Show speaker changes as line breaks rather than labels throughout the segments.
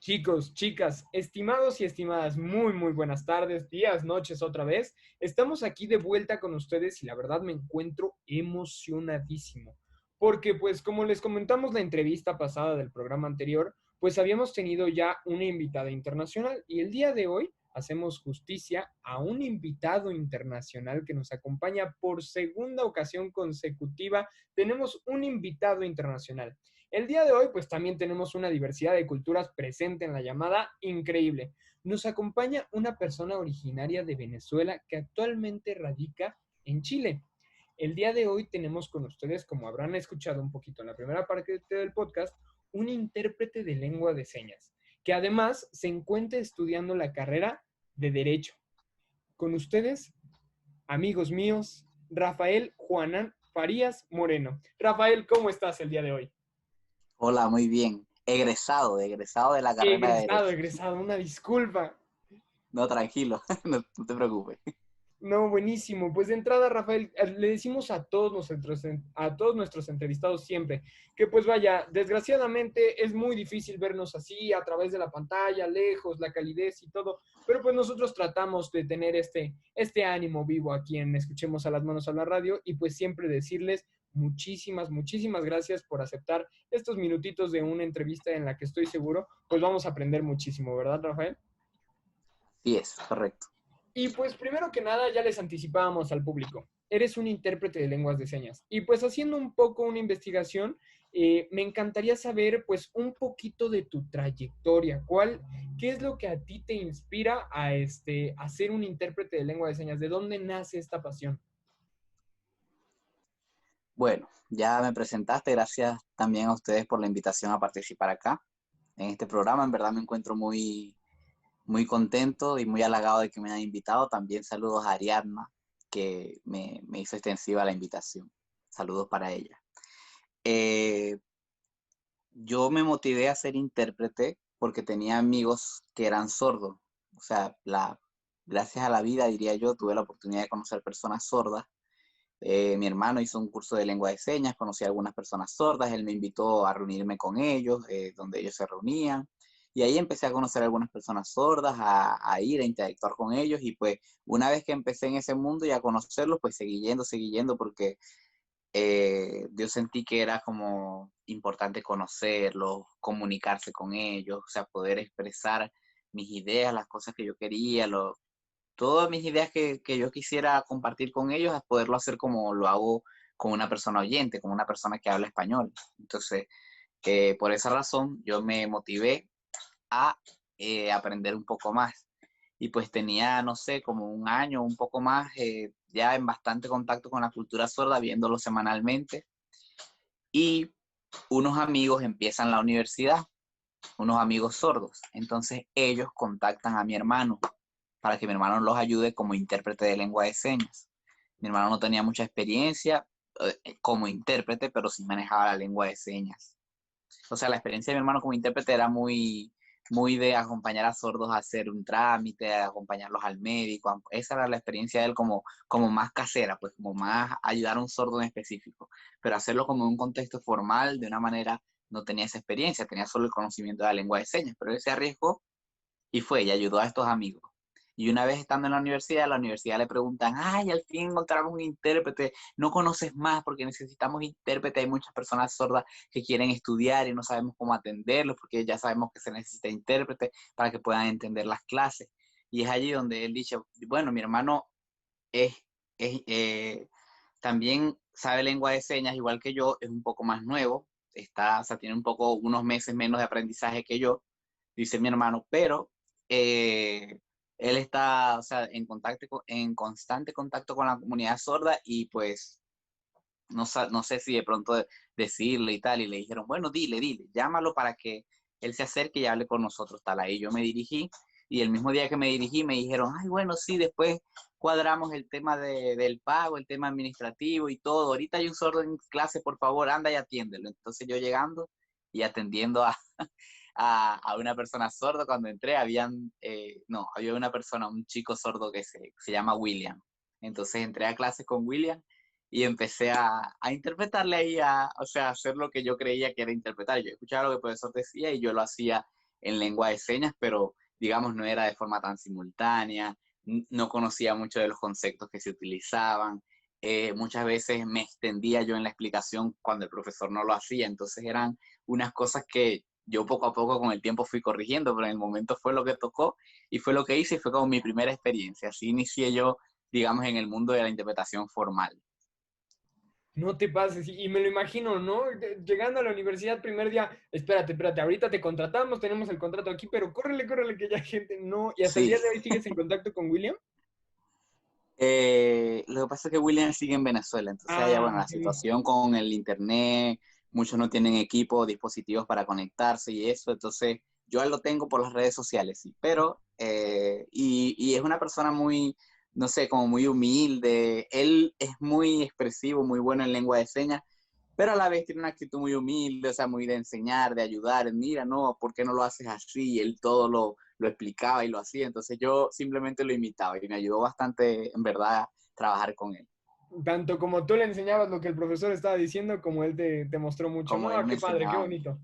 Chicos, chicas, estimados y estimadas, muy buenas tardes, días, noches otra vez. Estamos aquí de vuelta con ustedes y la verdad me encuentro emocionadísimo. Porque pues como les comentamos la entrevista pasada del programa anterior, pues habíamos tenido ya una invitada internacional y el día de hoy hacemos justicia a un invitado internacional que nos acompaña por segunda ocasión consecutiva. Tenemos un invitado internacional. El día de hoy, pues también tenemos una diversidad de culturas presente en la llamada increíble. Nos acompaña una persona originaria de Venezuela que actualmente radica en Chile. El día de hoy tenemos con ustedes, como habrán escuchado un poquito en la primera parte del podcast, un intérprete de lengua de señas, que además se encuentra estudiando la carrera de Derecho. Con ustedes, amigos míos, Rafael Juanán Farías Moreno. Rafael, ¿cómo estás el día de hoy?
Hola, muy bien. Egresado de la carrera de
Egresado,
Derecho.
egresado, una disculpa.
No, tranquilo, no te preocupes.
No, buenísimo. Pues de entrada, Rafael, le decimos a todos nuestros entrevistados siempre que pues vaya, desgraciadamente es muy difícil vernos así a través de la pantalla, lejos, la calidez y todo, pero pues nosotros tratamos de tener este ánimo vivo aquí en Escuchemos a las Manos a la Radio y pues siempre decirles muchísimas gracias por aceptar estos minutitos de una entrevista en la que estoy seguro, pues vamos a aprender muchísimo, ¿verdad, Rafael?
Sí es, correcto.
Y pues primero que nada ya les anticipábamos al público, eres un intérprete de lenguas de señas. Y pues haciendo un poco una investigación, me encantaría saber pues un poquito de tu trayectoria. ¿Qué es lo que a ti te inspira a ser un intérprete de lengua de señas? ¿De dónde nace esta pasión?
Bueno, ya me presentaste. Gracias también a ustedes por la invitación a participar acá en este programa. En verdad me encuentro muy contento y muy halagado de que me hayan invitado. También saludos a Ariadna, que me hizo extensiva la invitación. Saludos para ella. Eh, yo me motivé a ser intérprete porque tenía amigos que eran sordos. O sea, gracias a la vida, diría yo, tuve la oportunidad de conocer personas sordas. Mi hermano hizo un curso de lengua de señas, conocí a algunas personas sordas, él me invitó a reunirme con ellos, donde ellos se reunían. Y ahí empecé a conocer a algunas personas sordas, a ir a interactuar con ellos. Y pues una vez que empecé en ese mundo y a conocerlos, pues seguí yendo porque yo sentí que era como importante conocerlos, comunicarse con ellos, o sea, poder expresar mis ideas, las cosas que yo quería, todas mis ideas que yo quisiera compartir con ellos, a poderlo hacer como lo hago con una persona oyente, con una persona que habla español. Entonces, por esa razón, yo me motivé a aprender un poco más. Y pues tenía, no sé, como un año, un poco más, ya en bastante contacto con la cultura sorda, viéndolo semanalmente. Y unos amigos empiezan la universidad, unos amigos sordos. Entonces ellos contactan a mi hermano para que mi hermano los ayude como intérprete de lengua de señas. Mi hermano no tenía mucha experiencia como intérprete, pero sí manejaba la lengua de señas. O sea, la experiencia de mi hermano como intérprete era muy de acompañar a sordos a hacer un trámite, a acompañarlos al médico. Esa era la experiencia de él como más casera, pues como más ayudar a un sordo en específico. Pero hacerlo como en un contexto formal, de una manera, no tenía esa experiencia, tenía solo el conocimiento de la lengua de señas, pero él se arriesgó y fue y ayudó a estos amigos. Y una vez estando en la universidad le preguntan, ay, al fin encontramos un intérprete, no conoces más porque necesitamos intérprete, hay muchas personas sordas que quieren estudiar y no sabemos cómo atenderlos porque ya sabemos que se necesita intérprete para que puedan entender las clases. Y es allí donde él dice, bueno, mi hermano es, es también sabe lengua de señas igual que yo, es un poco más nuevo, o sea, tiene unos meses menos de aprendizaje que yo, dice mi hermano, pero eh, él está, o sea, en constante contacto con la comunidad sorda y pues no sé si de pronto decirle y tal, y le dijeron, bueno, dile, llámalo para que él se acerque y hable con nosotros, tal. Ahí yo me dirigí y el mismo día que me dirigí me dijeron, ay, bueno, sí, después cuadramos el tema del pago, el tema administrativo y todo. Ahorita hay un sordo en clase, por favor, anda y atiéndelo. Entonces yo llegando y atendiendo a una persona sorda, cuando entré, no, había una persona, un chico sordo que se llama William. Entonces entré a clase con William y empecé a interpretarle ahí, o sea, a hacer lo que yo creía que era interpretar. Yo escuchaba lo que el profesor decía y yo lo hacía en lengua de señas, pero digamos no era de forma tan simultánea, no conocía mucho de los conceptos que se utilizaban, muchas veces me extendía yo en la explicación cuando el profesor no lo hacía, entonces eran unas cosas que yo poco a poco con el tiempo fui corrigiendo, pero en el momento fue lo que tocó y fue lo que hice y fue como mi primera experiencia. Así inicié yo, digamos, en el mundo de la interpretación formal.
No te pases, y me lo imagino, ¿no? Llegando a la universidad, primer día, espérate, ahorita te contratamos, tenemos el contrato aquí, pero córrele, que ya gente no. Y hasta el
Sí,
día de hoy sigues en contacto con William.
lo que pasa es que William sigue en Venezuela, entonces allá,
Ah,
bueno, la
ok.
situación con el internet, muchos no tienen equipo, dispositivos para conectarse y eso, entonces yo lo tengo por las redes sociales, sí, pero, y es una persona muy, no sé, como muy humilde, él es muy expresivo, muy bueno en lengua de señas, pero a la vez tiene una actitud muy humilde, o sea, muy de enseñar, de ayudar, mira, no, ¿por qué no lo haces así? Y él todo lo explicaba y lo hacía, entonces yo simplemente lo imitaba y me ayudó bastante, en verdad, trabajar con él,
Tanto como tú le enseñabas lo que el profesor estaba diciendo, como él te mostró mucho.
como
No,
él me
qué padre, qué
enseñaba a mí.
bonito.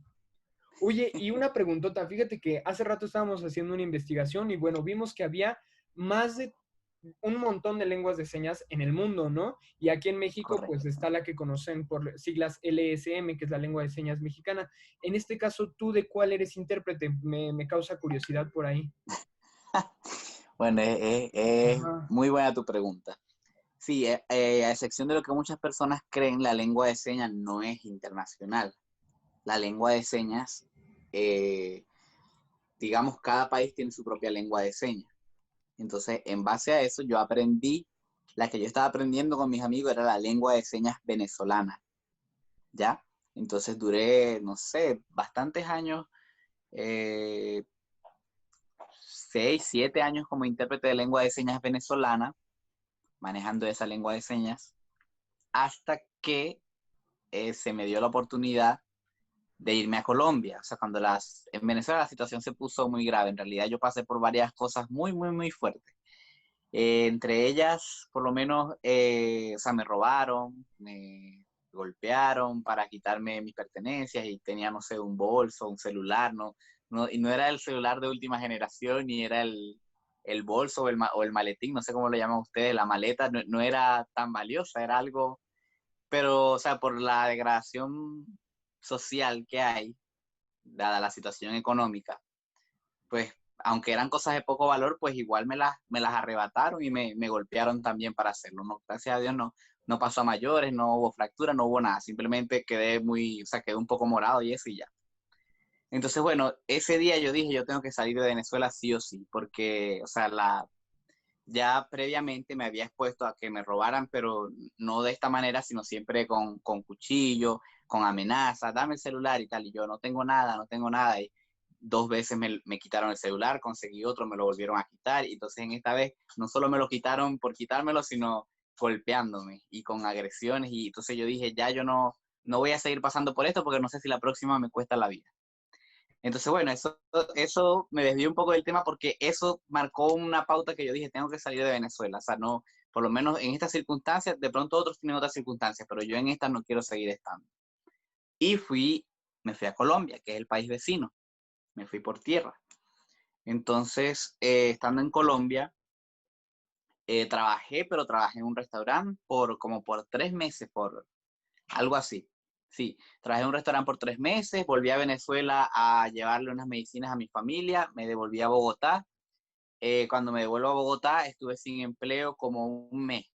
Oye, y una preguntota, fíjate que hace rato estábamos haciendo una investigación y bueno, vimos que había más de un montón de lenguas de señas en el mundo, ¿no? Y aquí en México, pues
Correcto.
está la que conocen por siglas LSM, que es la lengua de señas mexicana. En este caso, ¿tú de cuál eres intérprete? Me causa curiosidad por ahí.
Bueno, es
Ajá.
muy buena tu pregunta. Sí, a excepción de lo que muchas personas creen, la lengua de señas no es internacional. La lengua de señas, eh, digamos, cada país tiene su propia lengua de señas. Entonces, en base a eso, yo aprendí, la que yo estaba aprendiendo con mis amigos era la lengua de señas venezolana, ¿ya? Entonces duré, no sé, bastantes años, eh, 6, 7 años como intérprete de lengua de señas venezolana, manejando esa lengua de señas, hasta que se me dio la oportunidad de irme a Colombia. O sea, en Venezuela la situación se puso muy grave. En realidad yo pasé por varias cosas muy fuertes. Entre ellas, por lo menos, o sea, me robaron, me golpearon para quitarme mis pertenencias y tenía, no sé, un bolso, un celular, y no era el celular de última generación, ni era el bolso o el maletín, no sé cómo lo llaman ustedes, la maleta, no era tan valiosa, era algo, pero, o sea, por la degradación social que hay, dada la situación económica, pues aunque eran cosas de poco valor, pues igual me las arrebataron y me golpearon también para hacerlo. No, gracias a Dios no pasó a mayores, no hubo fractura, no hubo nada, simplemente o sea, quedé un poco morado y eso y ya. Entonces, bueno, ese día yo dije, yo tengo que salir de Venezuela sí o sí, porque, o sea, ya previamente me había expuesto a que me robaran, pero no de esta manera, sino siempre con cuchillo, con amenazas, dame el celular y tal, y yo no tengo nada, y 2 veces me quitaron el celular, conseguí otro, me lo volvieron a quitar, y entonces en esta vez no solo me lo quitaron por quitármelo, sino golpeándome y con agresiones, y entonces yo dije, ya yo no voy a seguir pasando por esto porque no sé si la próxima me cuesta la vida. Entonces, bueno, eso me desvió un poco del tema porque eso marcó una pauta que yo dije, tengo que salir de Venezuela. O sea, no, por lo menos en estas circunstancias, de pronto otros tienen otras circunstancias, pero yo en estas no quiero seguir estando. Y me fui a Colombia, que es el país vecino. Me fui por tierra. Entonces, estando en Colombia, trabajé, pero trabajé en un restaurante como por 3 meses, por algo así. Sí, trabajé en un restaurante por 3 meses, volví a Venezuela a llevarle unas medicinas a mi familia, me devolví a Bogotá. Cuando me devuelvo a Bogotá, estuve sin empleo como un mes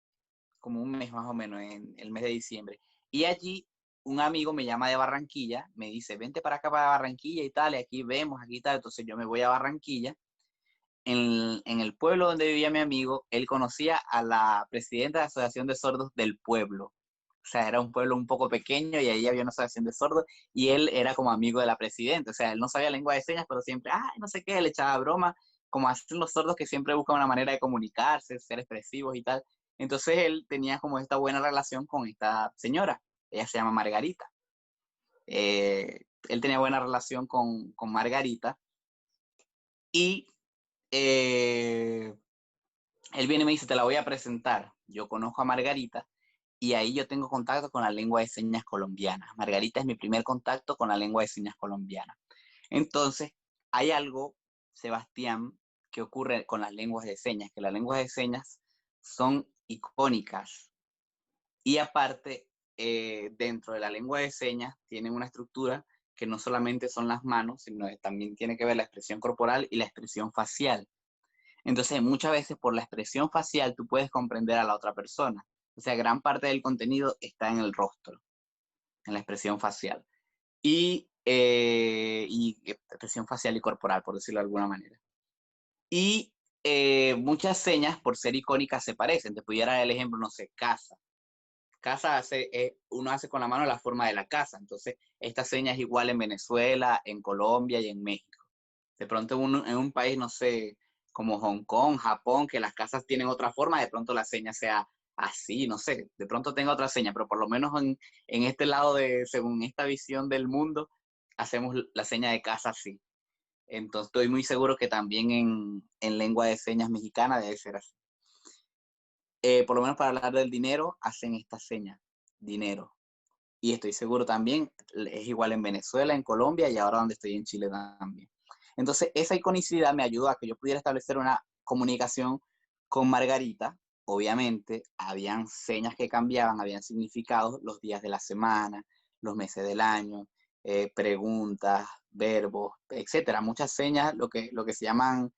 más o menos, en el mes de diciembre. Y allí un amigo me llama de Barranquilla, me dice, vente para acá, para Barranquilla y tal, y aquí vemos, aquí tal. Entonces yo me voy a Barranquilla. En el pueblo donde vivía mi amigo, él conocía a la presidenta de la Asociación de Sordos del pueblo. O sea, era un pueblo un poco pequeño y ahí había una asociación de sordos y él era como amigo de la presidenta. O sea, él no sabía lengua de señas, pero siempre, no sé qué, le echaba broma, como hacen los sordos que siempre buscan una manera de comunicarse, ser expresivos y tal. Entonces él tenía como esta buena relación con esta señora. Ella se llama Margarita. Él tenía buena relación con Margarita y eh, él viene y me dice, te la voy a presentar. Yo conozco a Margarita y ahí yo tengo contacto con la lengua de señas colombiana. Margarita es mi primer contacto con la lengua de señas colombiana. Entonces, hay algo, Sebastián, que ocurre con las lenguas de señas, que las lenguas de señas son icónicas y aparte, dentro de la lengua de señas tienen una estructura que no solamente son las manos, sino que también tiene que ver la expresión corporal y la expresión facial. Entonces, muchas veces por la expresión facial tú puedes comprender a la otra persona. O sea, gran parte del contenido está en el rostro, en la expresión facial. Y expresión facial y corporal, por decirlo de alguna manera. Y muchas señas, por ser icónicas, se parecen. Te pudiera dar el ejemplo, no sé, casa. Casa hace, uno hace con la mano la forma de la casa. Entonces, esta seña es igual en Venezuela, en Colombia y en México. De pronto en un país, no sé, como Hong Kong, Japón, que las casas tienen otra forma, de pronto la seña sea así, no sé, de pronto tenga otra seña, pero por lo menos en este lado de, según esta visión del mundo, hacemos la seña de casa así. Entonces estoy muy seguro que también en lengua de señas mexicana debe ser así. Por lo menos para hablar del dinero, hacen esta seña, dinero. Y estoy seguro también, es igual en Venezuela, en Colombia y ahora donde estoy en Chile también. Entonces, esa iconicidad me ayudó a que yo pudiera establecer una comunicación con Margarita. Obviamente, habían señas que cambiaban, habían significados, los días de la semana, los meses del año, preguntas, verbos, etcétera. Muchas señas, lo que se llaman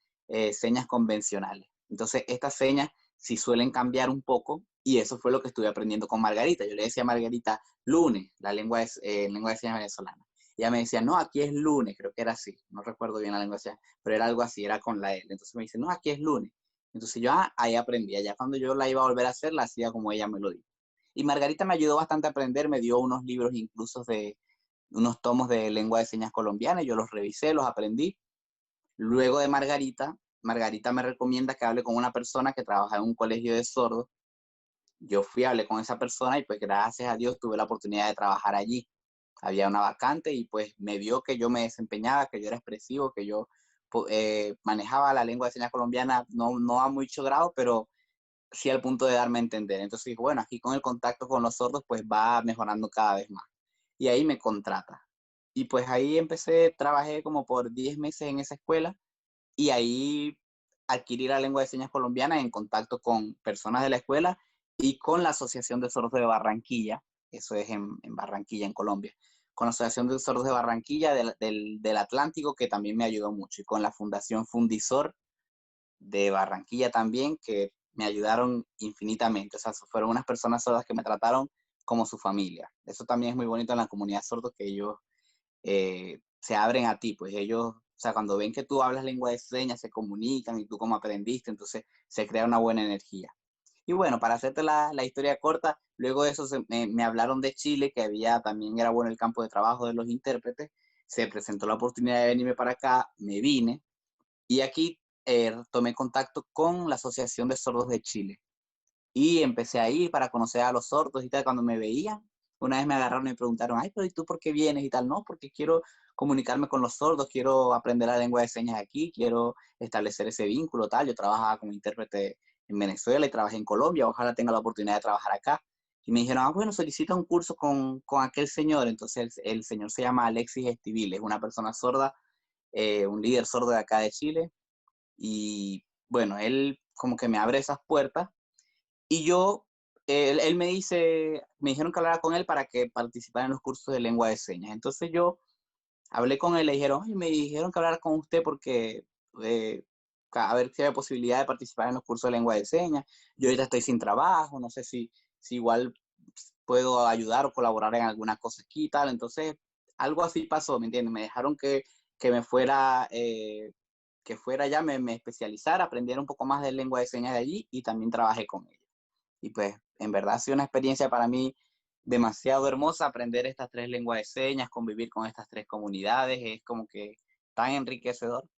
señas convencionales. Entonces, estas señas sí suelen cambiar un poco y eso fue lo que estuve aprendiendo con Margarita. Yo le decía a Margarita lunes, lengua de señas venezolana. Ella me decía, no, aquí es lunes, creo que era así, no recuerdo bien la lengua de señas, pero era algo así, era con la L. Entonces me dice, no, aquí es lunes. Entonces yo ahí aprendía, ya cuando yo la iba a volver a hacer, la hacía como ella me lo dijo. Y Margarita me ayudó bastante a aprender, me dio unos libros incluso de unos tomos de lengua de señas colombiana, yo los revisé, los aprendí. Luego de Margarita, Margarita me recomienda que hable con una persona que trabaja en un colegio de sordos. Yo fui, hablé con esa persona y pues gracias a Dios tuve la oportunidad de trabajar allí. Había una vacante y pues me vio que yo me desempeñaba, que yo era expresivo, que yo manejaba la lengua de señas colombiana, no a mucho grado, pero sí al punto de darme a entender. Entonces dije, bueno, aquí con el contacto con los sordos pues va mejorando cada vez más. Y ahí me contrata. Y pues ahí empecé, trabajé como por 10 meses en esa escuela y ahí adquirí la lengua de señas colombiana en contacto con personas de la escuela y con la Asociación de Sordos de Barranquilla, eso es en Barranquilla, en Colombia, con la Asociación de Sordos de Barranquilla del Atlántico, que también me ayudó mucho, y con la Fundación Fundisor de Barranquilla también, que me ayudaron infinitamente. O sea, fueron unas personas sordas que me trataron como su familia. Eso también es muy bonito en la comunidad sordo, que ellos se abren a ti, pues ellos, o sea, cuando ven que tú hablas lengua de señas, se comunican y tú como aprendiste, entonces se crea una buena energía. Y bueno, para hacerte la historia corta, luego de eso me hablaron de Chile, que había también era bueno el campo de trabajo de los intérpretes, se presentó la oportunidad de venirme para acá, me vine y aquí tomé contacto con la Asociación de Sordos de Chile y empecé a ir para conocer a los sordos y tal. Cuando me veían, una vez me agarraron y me preguntaron, ay, pero ¿y tú por qué vienes y tal? No, porque quiero comunicarme con los sordos, quiero aprender la lengua de señas aquí, quiero establecer ese vínculo, tal. Yo trabajaba como intérprete en Venezuela y trabajé en Colombia, ojalá tenga la oportunidad de trabajar acá. Y me dijeron, ah, bueno, solicita un curso con aquel señor. Entonces el señor se llama Alexis Estivil, es una persona sorda, un líder sordo de acá de Chile. Y bueno, él como que me abre esas puertas y yo, él me dice, me dijeron que hablara con él para que participara en los cursos de lengua de señas. Entonces yo hablé con él, le dijeron, ay, me dijeron que hablara con usted porque eh, a ver si hay posibilidad de participar en los cursos de lengua de señas. Yo ahorita estoy sin trabajo, no sé si igual puedo ayudar o colaborar en alguna cosa aquí y tal. Entonces, algo así pasó, ¿me entiendes? Me dejaron que me fuera, que fuera ya, me especializara, aprendiera un poco más de lengua de señas de allí y también trabajé con ella. Y pues en verdad ha sido una experiencia para mí demasiado hermosa aprender estas tres lenguas de señas, convivir con estas tres comunidades, es como que tan enriquecedor.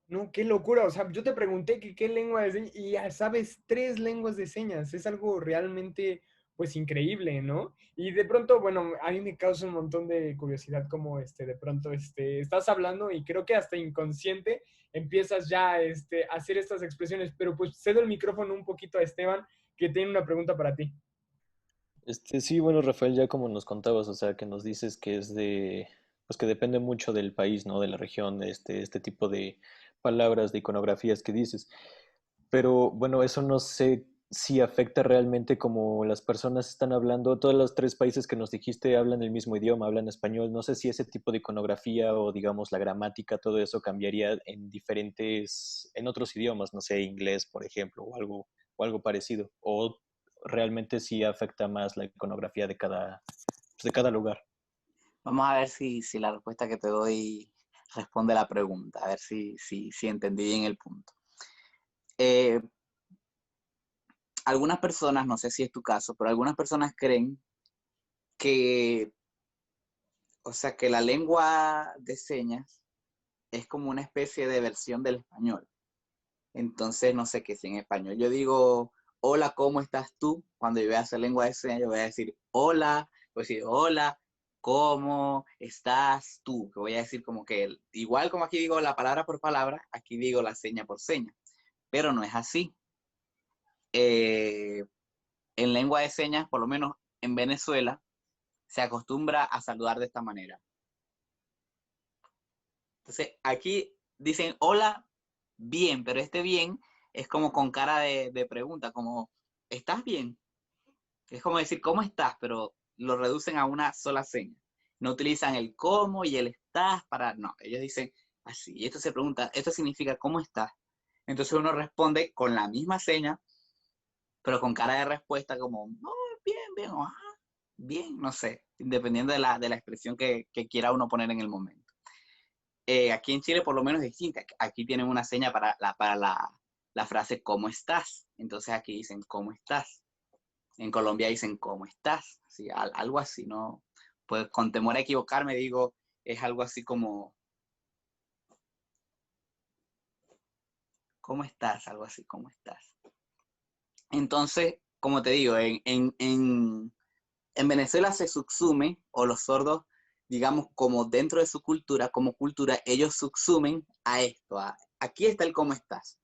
No, qué locura. O sea, yo te pregunté que qué lengua de señas y ya sabes tres lenguas de señas. Es algo realmente, pues, increíble, ¿no? Y de pronto, bueno, a mí me causa un montón de curiosidad como, de pronto, estás hablando y creo que hasta inconsciente empiezas ya, a hacer estas expresiones. Pero pues cedo el micrófono un poquito a Esteban, que tiene una pregunta para ti.
Sí, bueno, Rafael, ya como nos contabas, o sea, que nos dices que es de, pues que depende mucho del país, ¿no? De la región, este tipo de palabras, de iconografías que dices. Pero bueno, eso no sé si afecta realmente como las personas están hablando. Todos los tres países que nos dijiste hablan el mismo idioma, hablan español. No sé si ese tipo de iconografía o digamos la gramática, todo eso cambiaría en diferentes, en otros idiomas, no sé, inglés, por ejemplo, o algo parecido. O realmente sí afecta más la iconografía de cada lugar.
Vamos a ver si la respuesta que te doy responde a la pregunta, a ver si entendí bien el punto. Eh, Algunas personas, no sé si es tu caso, pero algunas personas creen que, o sea, que la lengua de señas es como una especie de versión del español. Entonces, no sé qué si en español yo digo, hola, ¿cómo estás tú? Cuando yo voy a hacer lengua de señas, yo voy a decir, hola, voy a decir, hola, ¿cómo estás tú? Que voy a decir como que, igual como aquí digo la palabra por palabra, aquí digo la seña por seña, pero no es así. Eh, en lengua de señas, por lo menos en Venezuela, se acostumbra a saludar de esta manera. Entonces, aquí dicen hola, bien, pero este bien es como con cara de pregunta, como, ¿estás bien? Es como decir, ¿cómo estás? Pero lo reducen a una sola seña. No utilizan el cómo y el estás para, no, ellos dicen así. Y esto se pregunta, esto significa ¿cómo estás? Entonces uno responde con la misma seña, pero con cara de respuesta como, no, bien, bien, o bien, no sé, dependiendo de la expresión que quiera uno poner en el momento. Aquí en Chile por lo menos es distinta. Aquí tienen una seña para la frase ¿cómo estás? Entonces aquí dicen ¿cómo estás? En Colombia dicen ¿cómo estás? Sí, algo así, ¿no? Pues con temor a equivocarme digo, es algo así como ¿cómo estás? Algo así, ¿cómo estás? Entonces, como te digo, en Venezuela se subsume, o los sordos, digamos, como dentro de su cultura, como cultura, ellos subsumen a esto, aquí está el cómo estás.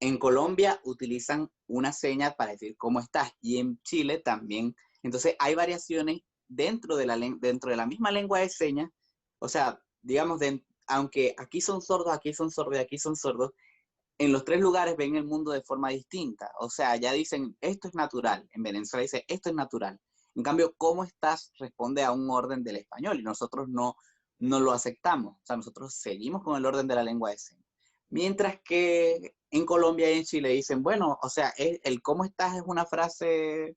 En Colombia utilizan una seña para decir cómo estás y en Chile también. Entonces hay variaciones dentro de la misma lengua de señas. O sea, digamos, aunque aquí son sordos, aquí son sordos y aquí son sordos, en los tres lugares ven el mundo de forma distinta. O sea, ya dicen, esto es natural. En Venezuela dice, esto es natural. En cambio, ¿cómo estás? Responde a un orden del español y nosotros no lo aceptamos. O sea, nosotros seguimos con el orden de la lengua de señas. Mientras que en Colombia y en Chile dicen, bueno, o sea, el cómo estás es una frase,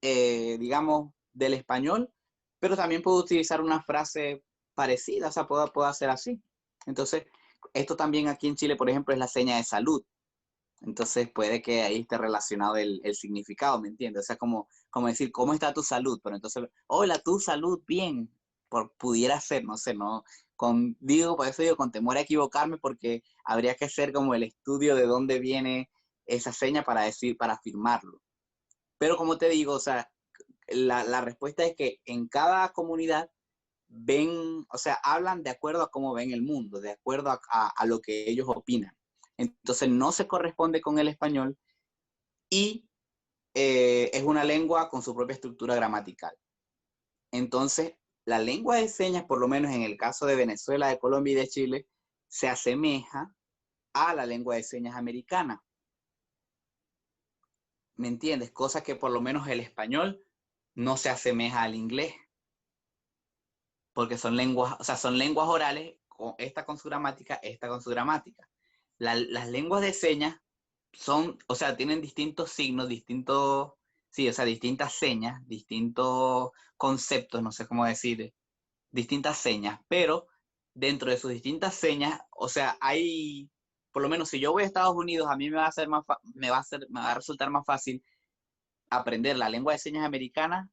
digamos, del español, pero también puedo utilizar una frase parecida, o sea, puedo hacer así. Entonces, esto también aquí en Chile, por ejemplo, es la seña de salud. Entonces puede que ahí esté relacionado el significado, ¿me entiendes? O sea, como decir, ¿cómo está tu salud? Pero entonces, hola, tu salud, bien. Pudiera ser, no sé, no. Por eso digo, con temor a equivocarme, porque habría que hacer como el estudio de dónde viene esa seña para decir, para afirmarlo. Pero como te digo, o sea, la respuesta es que en cada comunidad ven, o sea, hablan de acuerdo a cómo ven el mundo, de acuerdo a lo que ellos opinan. Entonces no se corresponde con el español y es una lengua con su propia estructura gramatical. Entonces, la lengua de señas, por lo menos en el caso de Venezuela, de Colombia y de Chile, se asemeja a la lengua de señas americana. ¿Me entiendes? Cosa que por lo menos el español no se asemeja al inglés, porque son lenguas, o sea, son lenguas orales, esta con su gramática, esta con su gramática. Las lenguas de señas son, o sea, tienen distintos signos, distintos, sí, o sea, distintas señas, distintos conceptos, no sé cómo decir, distintas señas, pero dentro de sus distintas señas, o sea, hay, por lo menos si yo voy a Estados Unidos, a mí me va a resultar más fácil aprender la lengua de señas americana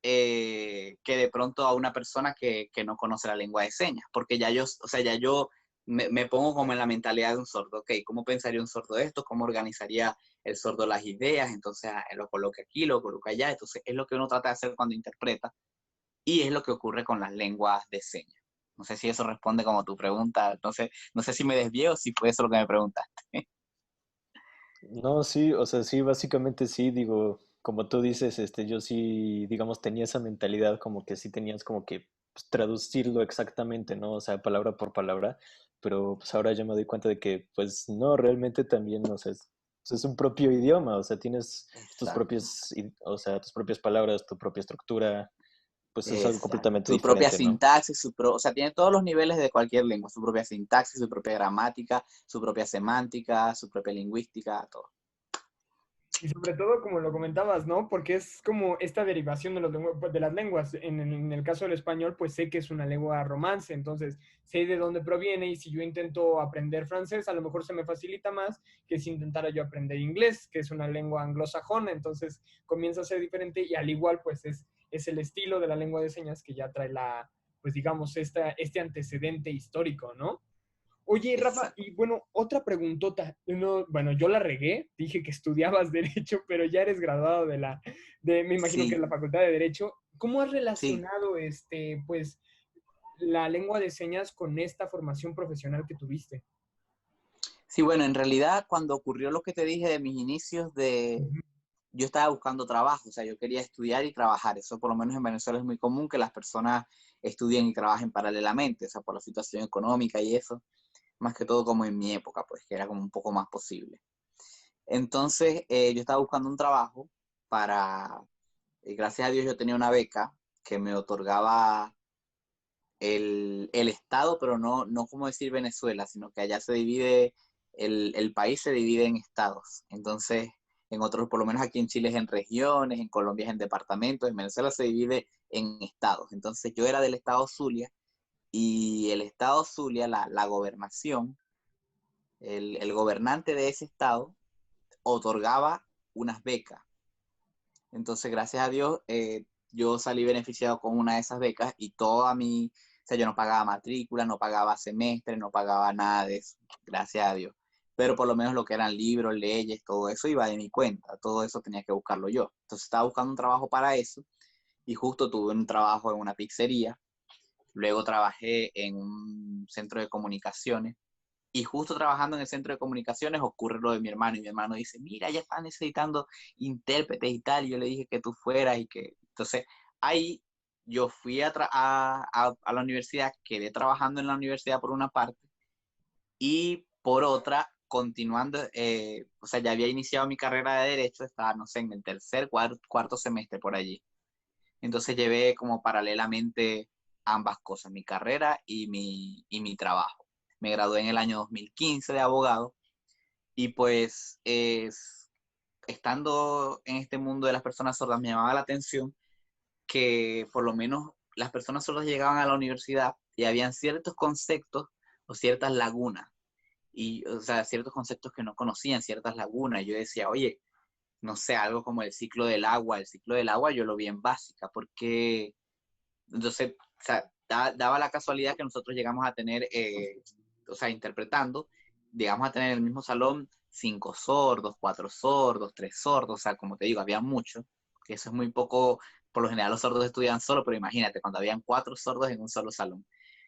que de pronto a una persona que no conoce la lengua de señas, porque ya yo, o sea, ya yo me pongo como en la mentalidad de un sordo, ok, ¿cómo pensaría un sordo esto? ¿Cómo organizaría el sordo las ideas? Entonces lo coloca aquí, lo coloca allá, entonces es lo que uno trata de hacer cuando interpreta y es lo que ocurre con las lenguas de señas. No sé si eso responde como tu pregunta, no sé si me desvío o si fue eso lo que me preguntaste.
No, sí, o sea, sí, básicamente sí, digo, como tú dices, yo sí, digamos, tenía esa mentalidad como que sí tenías como que pues, traducirlo exactamente, ¿no? O sea, palabra por palabra, pero pues ahora ya me doy cuenta de que, pues no, realmente también, o sea, es un propio idioma, o sea, tienes tus
Exacto,
propias, o sea, tus propias palabras, tu propia estructura, pues es algo
exacto.
completamente
Su propia
diferente, ¿no?
sintaxis, o sea, tiene todos los niveles de cualquier lengua, su propia sintaxis, su propia gramática, su propia semántica, su propia lingüística, todo.
Y sobre todo, como lo comentabas, ¿no? Porque es como esta derivación de, de las lenguas. En el caso del español, pues sé que es una lengua romance, entonces sé de dónde proviene y si yo intento aprender francés, a lo mejor se me facilita más que si intentara yo aprender inglés, que es una lengua anglosajona, entonces comienza a ser diferente y al igual, pues es el estilo de la lengua de señas que ya trae la, pues digamos, este antecedente histórico, ¿no? Oye, Rafa,
Exacto.
y bueno, otra preguntota. No, bueno, yo la regué, dije que estudiabas Derecho, pero ya eres graduado me imagino que
Sí,
es la Facultad de Derecho. ¿Cómo has
sí.
relacionado, pues, la lengua de señas con esta formación profesional que tuviste?
Sí, bueno, en realidad cuando ocurrió lo que te dije de mis inicios
Ujú.
yo estaba buscando trabajo, o sea, yo quería estudiar y trabajar. Eso por lo menos en Venezuela es muy común que las personas estudien y trabajen paralelamente, o sea, por la situación económica y eso, más que todo como en mi época, pues que era como un poco más posible. Entonces, yo estaba buscando un trabajo para, gracias a Dios yo tenía una beca que me otorgaba el Estado, pero no como decir Venezuela, sino que allá se divide, el país se divide en estados. Entonces, en otros, por lo menos aquí en Chile es en regiones, en Colombia es en departamentos, en Venezuela se divide en estados. Entonces, yo era del estado Zulia y el estado Zulia, la gobernación, el gobernante de ese estado otorgaba unas becas. Entonces, gracias a Dios, yo salí beneficiado con una de esas becas y toda o sea, yo no pagaba matrícula, no pagaba semestre, no pagaba nada de eso, gracias a Dios. Pero por lo menos lo que eran libros, leyes, todo eso iba de mi cuenta, todo eso tenía que buscarlo yo. Entonces estaba buscando un trabajo para eso y justo tuve un trabajo en una pizzería, luego trabajé en un centro de comunicaciones y justo trabajando en el centro de comunicaciones ocurre lo de mi hermano y mi hermano dice, mira, ya están necesitando intérpretes y tal. Y yo le dije que tú fueras y que... Entonces ahí yo fui a la universidad, quedé trabajando en la universidad por una parte y por otra, continuando, o sea, ya había iniciado mi carrera de derecho, estaba, no sé, en el tercer, cuarto semestre por allí. Entonces llevé como paralelamente ambas cosas, mi carrera y mi trabajo. Me gradué en el año 2015 de abogado y pues estando en este mundo de las personas sordas me llamaba la atención que por lo menos las personas sordas llegaban a la universidad y habían ciertos conceptos o ciertas lagunas y o sea, ciertos conceptos que no conocían, ciertas lagunas. Y yo decía, oye, no sé, algo como el ciclo del agua yo lo vi en básica, porque entonces, o sea, daba la casualidad que nosotros llegamos a tener, o sea, interpretando, llegamos a tener en el mismo salón 5 sordos, 4 sordos, 3 sordos, o sea, como te digo, había mucho, que eso es muy poco, por lo general los sordos estudian solo, pero imagínate, cuando habían 4 sordos en un solo salón.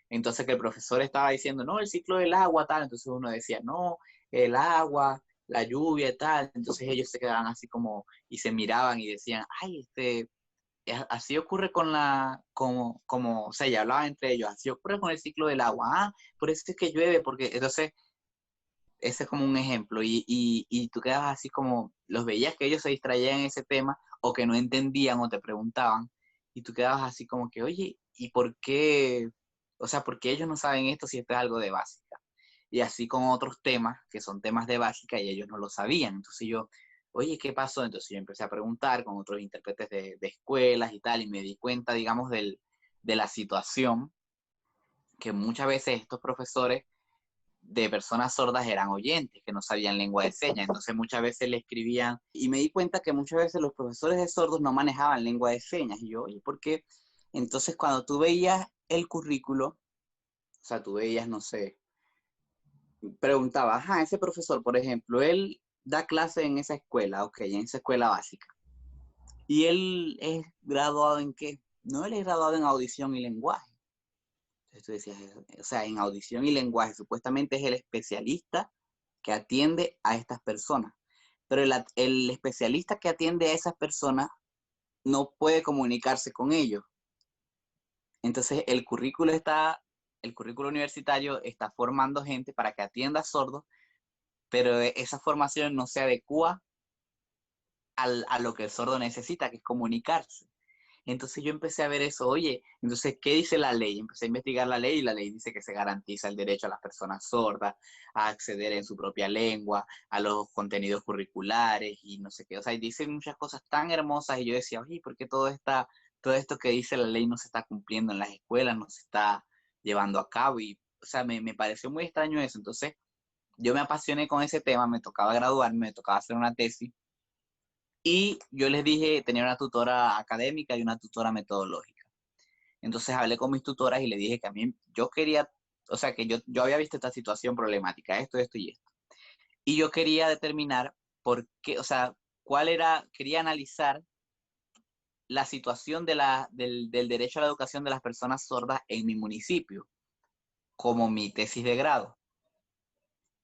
Entonces que el profesor estaba diciendo, no, el ciclo del agua, tal, entonces uno decía, no, el agua, la lluvia y tal, entonces ellos se quedaban así como, y se miraban y decían, ay, así ocurre con o sea, ya hablaban entre ellos, así ocurre con el ciclo del agua, por eso es que llueve, porque entonces, ese es como un ejemplo, y tú quedabas así como, los veías que ellos se distraían en ese tema, o que no entendían, o te preguntaban, y tú quedabas así como que, oye, ¿y por qué? O sea, ¿por qué ellos no saben esto si esto es algo de básica? Y así con otros temas, que son temas de básica, y ellos no lo sabían, entonces yo, oye, ¿qué pasó? Entonces yo empecé a preguntar con otros intérpretes de escuelas y tal, y me di cuenta, digamos, de la situación, que muchas veces estos profesores de personas sordas eran oyentes, que no sabían lengua de señas, entonces muchas veces le escribían, y me di cuenta que muchas veces los profesores de sordos no manejaban lengua de señas, y yo, oye, ¿por qué? Entonces cuando tú veías el currículo, o sea, tú veías, no sé, preguntaba, ajá, ese profesor, por ejemplo, él da clase en esa escuela, ok, en esa escuela básica. ¿Y él es graduado en qué? No, él es graduado en audición y lenguaje. Entonces tú decías, o sea, en audición y lenguaje, supuestamente es el especialista que atiende a estas personas. Pero el especialista que atiende a esas personas no puede comunicarse con ellos. Entonces el currículo universitario está formando gente para que atienda a sordos, pero esa formación no se adecua a lo que el sordo necesita, que es comunicarse. Entonces yo empecé a ver eso, oye, entonces, ¿qué dice la ley? Empecé a investigar la ley y la ley dice que se garantiza el derecho a las personas sordas a acceder en su propia lengua, a los contenidos curriculares y no sé qué. O sea, y dice muchas cosas tan hermosas y yo decía, oye, ¿por qué todo esto que dice la ley no se está cumpliendo en las escuelas, no se está llevando a cabo? Y, o sea, me pareció muy extraño eso. Entonces yo me apasioné con ese tema, me tocaba graduarme, me tocaba hacer una tesis y yo les dije, tenía una tutora académica y una tutora metodológica. Entonces hablé con mis tutoras y le dije que a mí yo quería, o sea, que yo había visto esta situación problemática, esto y esto. Y yo quería determinar por qué, o sea, quería analizar la situación del derecho a la educación de las personas sordas en mi municipio, como mi tesis de grado.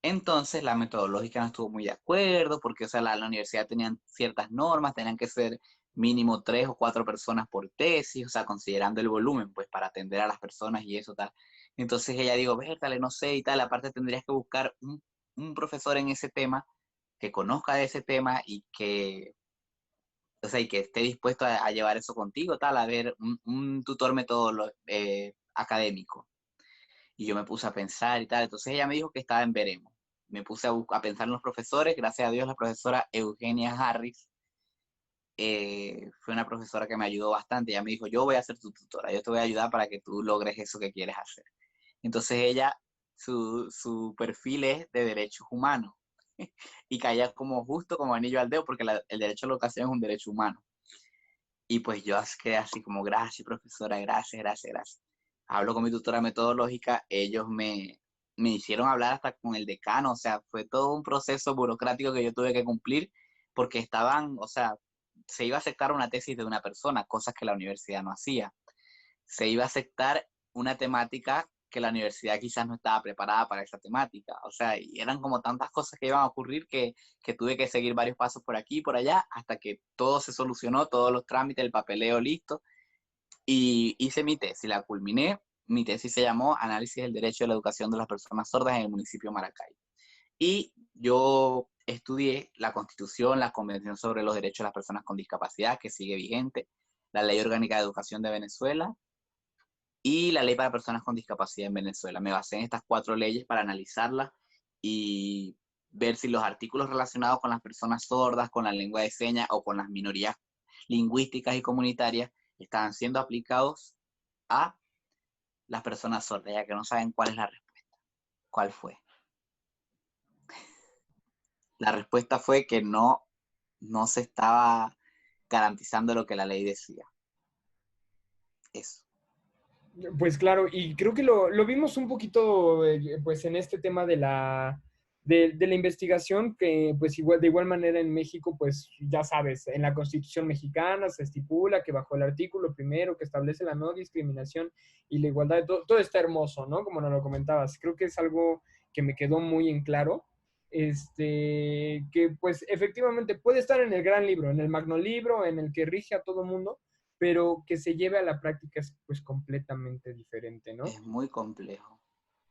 Entonces la metodológica no estuvo muy de acuerdo, porque, o sea, la universidad tenían ciertas normas, tenían que ser mínimo 3 o 4 personas por tesis, o sea, considerando el volumen, pues, para atender a las personas y eso, tal. Entonces ella dijo, vértale, no sé, y tal, aparte tendrías que buscar un profesor en ese tema, que conozca de ese tema y que, o sea, y que esté dispuesto a llevar eso contigo, tal, a ver, un tutor académico. Y yo me puse a pensar y tal. Entonces ella me dijo que estaba en veremos. Me puse a pensar en los profesores. Gracias a Dios, la profesora Eugenia Harris fue una profesora que me ayudó bastante. Ella me dijo, yo voy a ser tu tutora, yo te voy a ayudar para que tú logres eso que quieres hacer. Entonces ella, su perfil es de derechos humanos y caía como justo como anillo al dedo porque el derecho a la educación es un derecho humano. Y pues yo quedé así como, gracias profesora, gracias, gracias, gracias. Hablo con mi tutora metodológica, ellos me hicieron hablar hasta con el decano, o sea, fue todo un proceso burocrático que yo tuve que cumplir porque o sea, se iba a aceptar una tesis de una persona, cosas que la universidad no hacía. Se iba a aceptar una temática que la universidad quizás no estaba preparada para esa temática. O sea, y eran como tantas cosas que iban a ocurrir que tuve que seguir varios pasos por aquí y por allá hasta que todo se solucionó, todos los trámites, el papeleo listo. Y hice mi tesis, la culminé. Mi tesis se llamó Análisis del Derecho de la Educación de las Personas Sordas en el municipio de Maracay. Y yo estudié la Constitución, la Convención sobre los Derechos de las Personas con Discapacidad, que sigue vigente, la Ley Orgánica de Educación de Venezuela, y la ley para personas con discapacidad en Venezuela. Me basé en estas 4 leyes para analizarlas y ver si los artículos relacionados con las personas sordas, con la lengua de señas o con las minorías lingüísticas y comunitarias estaban siendo aplicados a las personas sordas, ya que no saben cuál es la respuesta. ¿Cuál fue? La respuesta fue que no se estaba garantizando lo que la ley decía. Eso.
Pues claro, y creo que lo vimos un poquito pues en este tema de la investigación, que pues igual, de igual manera en México, pues ya sabes, en la Constitución mexicana se estipula que bajo el artículo primero que establece la no discriminación y la igualdad, todo está hermoso, ¿no? Como nos lo comentabas, creo que es algo que me quedó muy en claro, que pues efectivamente puede estar en el gran libro, en el magno libro, en el que rige a todo mundo, pero que se lleve a la práctica es pues completamente diferente, ¿no?
Es muy complejo.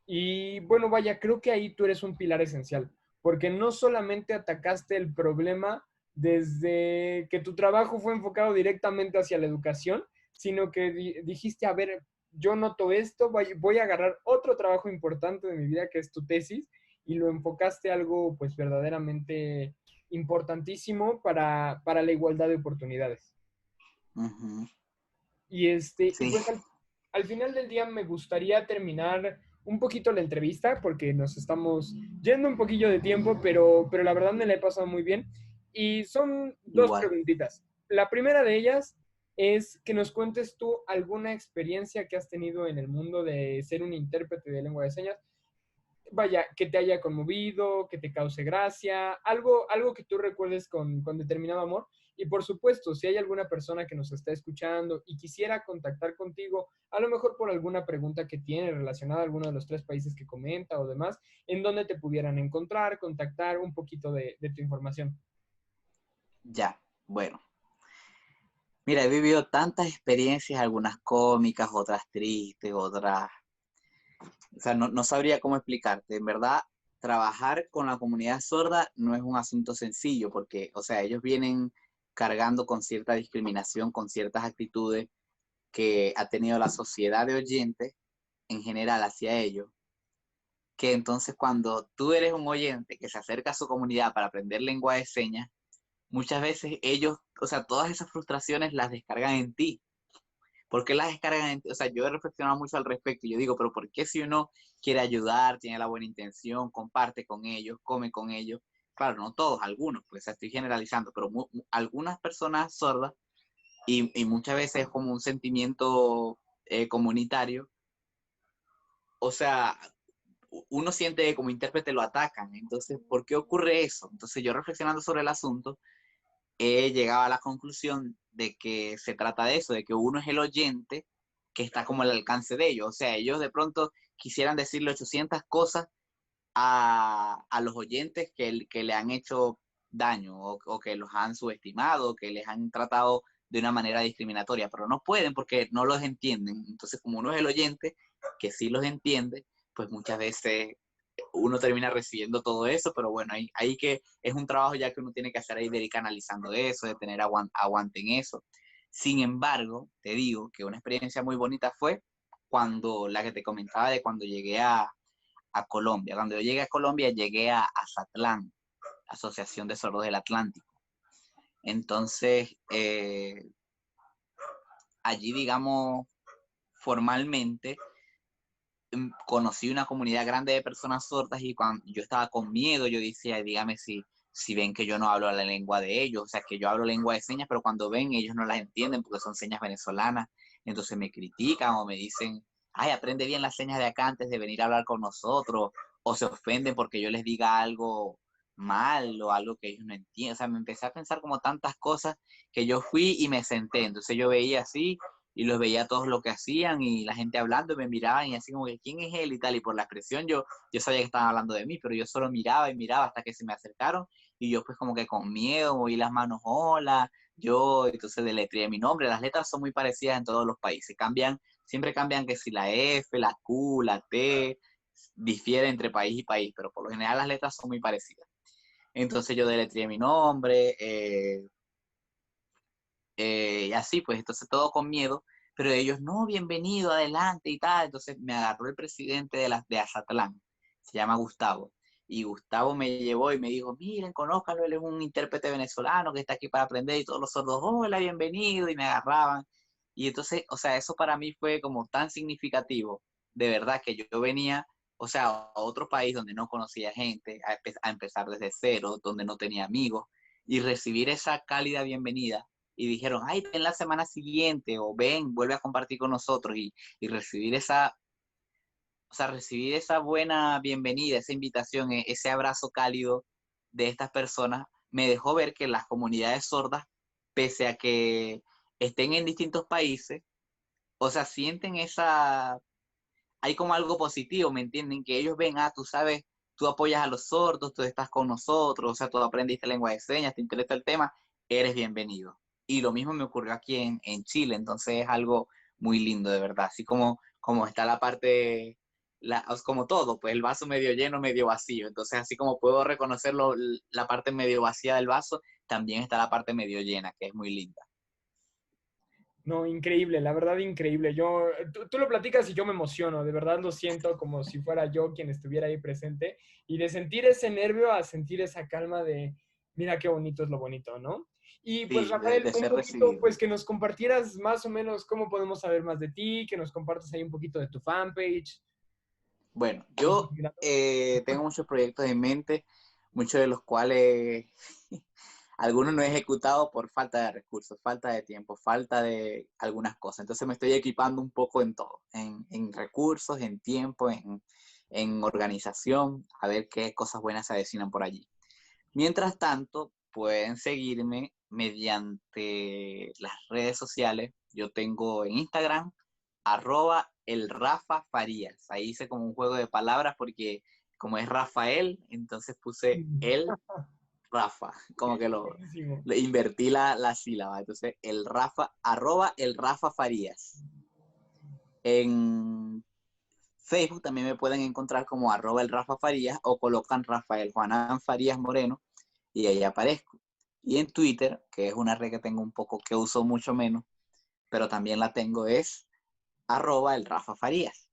Y bueno, vaya, creo que ahí tú eres un pilar esencial, porque no solamente atacaste el problema desde que tu trabajo fue enfocado directamente hacia la educación, sino que dijiste, a ver, yo noto esto, voy a agarrar otro trabajo importante de mi vida, que es tu tesis, y lo enfocaste a algo pues verdaderamente importantísimo para la igualdad de oportunidades.
Uh-huh.
Y
Sí,
pues al final del día me gustaría terminar un poquito la entrevista porque nos estamos yendo un poquillo de tiempo, pero la verdad me la he pasado muy bien. Y son dos
igual.
preguntitas. La primera de ellas es que nos cuentes tú alguna experiencia que has tenido en el mundo de ser un intérprete de lengua de señas, vaya, que te haya conmovido, que te cause gracia, algo que tú recuerdes con determinado amor. Y por supuesto, si hay alguna persona que nos está escuchando y quisiera contactar contigo, a lo mejor por alguna pregunta que tiene relacionada a alguno de los 3 países que comenta o demás, en donde te pudieran encontrar, contactar un poquito de tu información.
Ya, bueno. Mira, he vivido tantas experiencias, algunas cómicas, otras tristes, otras... O sea, no sabría cómo explicarte. En verdad, trabajar con la comunidad sorda no es un asunto sencillo porque, o sea, ellos vienen cargando con cierta discriminación, con ciertas actitudes que ha tenido la sociedad de oyentes en general hacia ellos, que entonces cuando tú eres un oyente que se acerca a su comunidad para aprender lengua de señas, muchas veces ellos, o sea, todas esas frustraciones las descargan en ti. ¿Por qué las descargan en ti? O sea, yo he reflexionado mucho al respecto y yo digo, pero ¿por qué si uno quiere ayudar, tiene la buena intención, comparte con ellos, come con ellos? Claro, no todos, algunos, pues estoy generalizando, pero algunas personas sordas y muchas veces es como un sentimiento comunitario. O sea, uno siente que como intérprete lo atacan. Entonces, ¿por qué ocurre eso? Entonces, yo reflexionando sobre el asunto, he llegado a la conclusión de que se trata de eso, de que uno es el oyente que está como al alcance de ellos. O sea, ellos de pronto quisieran decirle 800 cosas a los oyentes que le han hecho daño o que los han subestimado, o que les han tratado de una manera discriminatoria, pero no pueden porque no los entienden. Entonces, como uno es el oyente que sí los entiende, pues muchas veces uno termina recibiendo todo eso, pero bueno, ahí que es un trabajo ya que uno tiene que hacer ahí de ir canalizando eso, de tener aguante en eso. Sin embargo, te digo que una experiencia muy bonita fue cuando, la que te comentaba de cuando llegué a Colombia. Cuando yo llegué a Colombia, llegué a Azatlán, Asociación de Sordos del Atlántico. Entonces, allí, digamos, formalmente, conocí una comunidad grande de personas sordas y cuando yo estaba con miedo, yo decía, dígame si ven que yo no hablo la lengua de ellos, o sea, que yo hablo lengua de señas, pero cuando ven ellos no las entienden porque son señas venezolanas, entonces me critican o me dicen, ay, aprende bien las señas de acá antes de venir a hablar con nosotros, o se ofenden porque yo les diga algo mal o algo que ellos no entienden, o sea, me empecé a pensar como tantas cosas que yo fui y me senté, entonces yo veía así y los veía todos lo que hacían y la gente hablando y me miraban y así como que quién es él y tal, y por la expresión yo sabía que estaban hablando de mí, pero yo solo miraba y miraba hasta que se me acercaron y yo pues como que con miedo moví las manos, hola, yo entonces deletreé mi nombre, las letras son muy parecidas en todos los países, cambian, siempre cambian que si la F, la Q, la T, difiere entre país y país, pero por lo general las letras son muy parecidas. Entonces yo deletreé mi nombre, y así, pues entonces todo con miedo, pero ellos, no, bienvenido, adelante y tal. Entonces me agarró el presidente de Azatlán, se llama Gustavo, y Gustavo me llevó y me dijo, miren, conózcanlo, él es un intérprete venezolano que está aquí para aprender y todos los sordos, hola, bienvenido, y me agarraban. Y entonces, o sea, eso para mí fue como tan significativo, de verdad, que yo venía, o sea, a otro país donde no conocía gente, a empezar desde cero, donde no tenía amigos, y recibir esa cálida bienvenida y dijeron, ay, ven la semana siguiente o ven, vuelve a compartir con nosotros y recibir esa, o sea, recibir esa buena bienvenida, esa invitación, ese abrazo cálido de estas personas, me dejó ver que las comunidades sordas, pese a que estén en distintos países, o sea, sienten esa, hay como algo positivo, ¿me entienden? Que ellos ven, tú sabes, tú apoyas a los sordos, tú estás con nosotros, o sea, tú aprendiste lengua de señas, te interesa el tema, eres bienvenido. Y lo mismo me ocurrió aquí en Chile, entonces es algo muy lindo, de verdad. Así como está la parte, como todo, pues el vaso medio lleno, medio vacío. Entonces, así como puedo reconocerlo, la parte medio vacía del vaso, también está la parte medio llena, que es muy linda.
No, increíble, la verdad increíble. Tú lo platicas y yo me emociono, de verdad lo siento como si fuera yo quien estuviera ahí presente y de sentir ese nervio a sentir esa calma de, mira qué bonito es lo bonito, ¿no? Y pues
Sí,
Rafael,
de
un
ser
poquito,
recibido.
pues que nos compartieras más o menos cómo podemos saber más de ti, que nos compartas ahí un poquito de tu fanpage.
Bueno, yo tengo muchos proyectos en mente, muchos de los cuales algunos no he ejecutado por falta de recursos, falta de tiempo, falta de algunas cosas. Entonces me estoy equipando un poco en todo, en recursos, en tiempo, en organización, a ver qué cosas buenas se avecinan por allí. Mientras tanto, pueden seguirme mediante las redes sociales. Yo tengo en Instagram, el Rafa Farías. Ahí hice como un juego de palabras porque como es Rafael, entonces puse el Rafa, como que
Buenísimo.
le invertí la sílaba. Entonces, el Rafa, @ el Rafa Farías. En Facebook también me pueden encontrar como @ el Rafa Farías o colocan Rafael Juanán Farías Moreno y ahí aparezco. Y en Twitter, que es una red que tengo un poco, que uso mucho menos, pero también la tengo, es @ el Rafa Farías.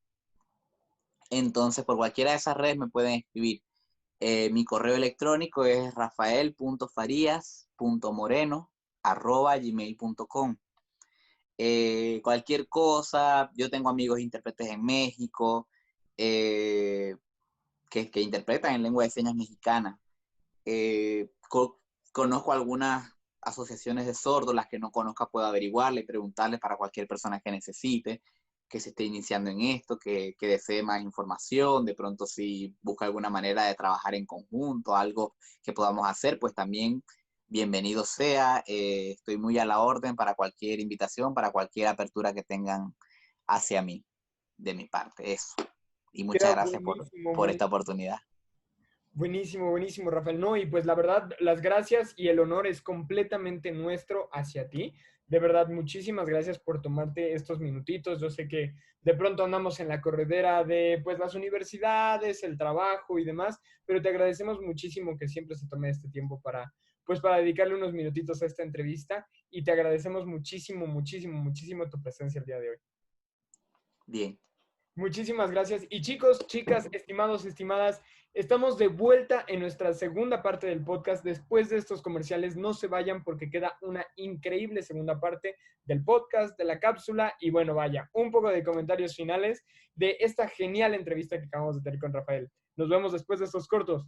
Entonces, por cualquiera de esas redes me pueden escribir. Mi correo electrónico es rafael.farías.moreno@gmail.com. Cualquier cosa, yo tengo amigos intérpretes en México que interpretan en lengua de señas mexicana. Conozco algunas asociaciones de sordos, las que no conozca puedo averiguarle y preguntarle para cualquier persona que necesite, que se esté iniciando en esto, que desee más información, de pronto si busca alguna manera de trabajar en conjunto, algo que podamos hacer, pues también bienvenido sea. Estoy muy a la orden para cualquier invitación, para cualquier apertura que tengan hacia mí, de mi parte, eso. Y muchas
Queda
gracias
buenísimo,
por esta oportunidad.
buenísimo, buenísimo, Rafael. No, y pues la verdad, las gracias y el honor es completamente nuestro hacia ti. De verdad, muchísimas gracias por tomarte estos minutitos. Yo sé que de pronto andamos en la corredera de pues las universidades, el trabajo y demás, pero te agradecemos muchísimo que siempre se tome este tiempo para pues para dedicarle unos minutitos a esta entrevista y te agradecemos muchísimo, muchísimo, muchísimo tu presencia el día de hoy.
Bien.
Muchísimas gracias. Y chicos, chicas, estimados, estimadas, estamos de vuelta en nuestra segunda parte del podcast. Después de estos comerciales, no se vayan porque queda una increíble segunda parte del podcast, de la cápsula. Y bueno, vaya, un poco de comentarios finales de esta genial entrevista que acabamos de tener con Rafael. Nos vemos después de estos cortos.